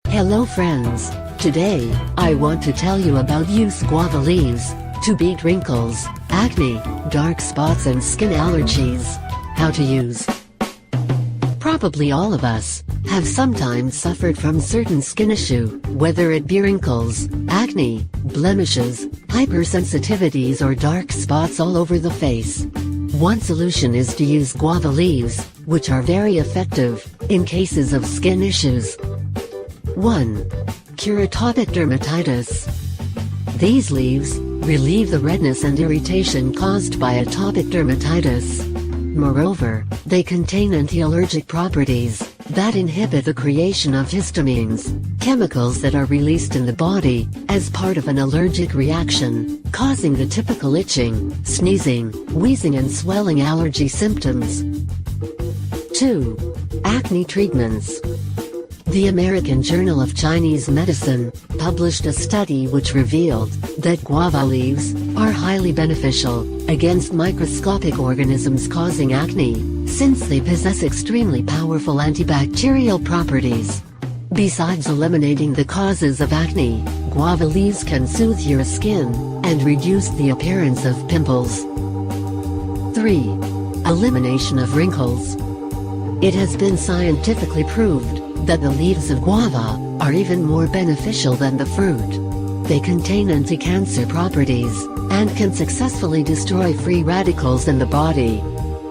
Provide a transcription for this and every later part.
Hello friends, today, I want to tell you about use guava leaves to beat wrinkles, acne, dark spots and skin allergies. How to use. Probably all of us have sometimes suffered from certain skin issue, whether it be wrinkles, acne, blemishes, hypersensitivities or dark spots all over the face. One solution is to use guava leaves, which are very effective in cases of skin issues. 1. Cure atopic dermatitis. These leaves relieve the redness and irritation caused by atopic dermatitis. Moreover, they contain anti-allergic properties that inhibit the creation of histamines, chemicals that are released in the body as part of an allergic reaction, causing the typical itching, sneezing, wheezing and swelling allergy symptoms. 2. Acne treatments. The American Journal of Chinese Medicine published a study which revealed that guava leaves are highly beneficial against microscopic organisms causing acne, since they possess extremely powerful antibacterial properties. Besides eliminating the causes of acne, guava leaves can soothe your skin and reduce the appearance of pimples. 3. Elimination of wrinkles. It has been scientifically proved that the leaves of guava are even more beneficial than the fruit. They contain anti-cancer properties and can successfully destroy free radicals in the body.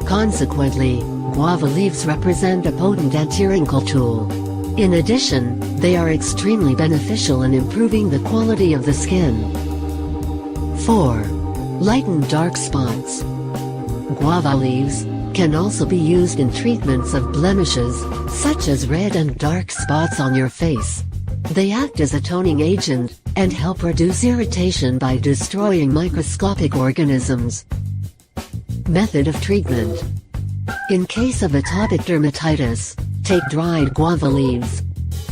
Consequently, guava leaves represent a potent anti-wrinkle tool. In addition, they are extremely beneficial in improving the quality of the skin. 4. Lighten dark spots. Guava leaves can also be used in treatments of blemishes, such as red and dark spots on your face. They act as a toning agent, and help reduce irritation by destroying microscopic organisms. Method of treatment. In case of atopic dermatitis, take dried guava leaves.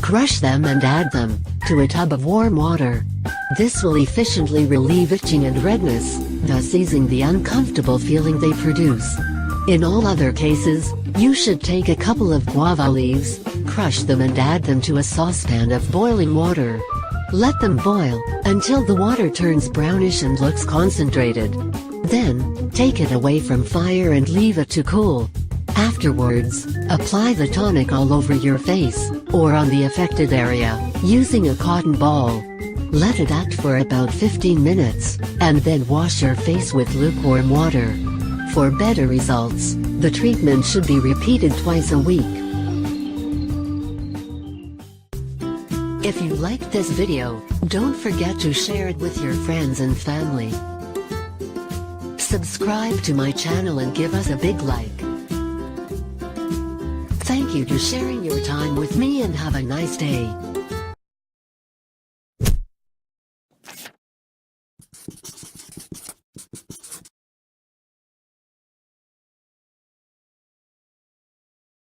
Crush them and add them to a tub of warm water. This will efficiently relieve itching and redness, thus easing the uncomfortable feeling they produce. In all other cases, you should take a couple of guava leaves, crush them and add them to a saucepan of boiling water. Let them boil until the water turns brownish and looks concentrated. Then, take it away from fire and leave it to cool. Afterwards, apply the tonic all over your face, or on the affected area, using a cotton ball. Let it act for about 15 minutes, and then wash your face with lukewarm water. For better results, the treatment should be repeated twice a week. If you liked this video, don't forget to share it with your friends and family. Subscribe to my channel and give us a big like. Thank you for sharing your time with me and have a nice day.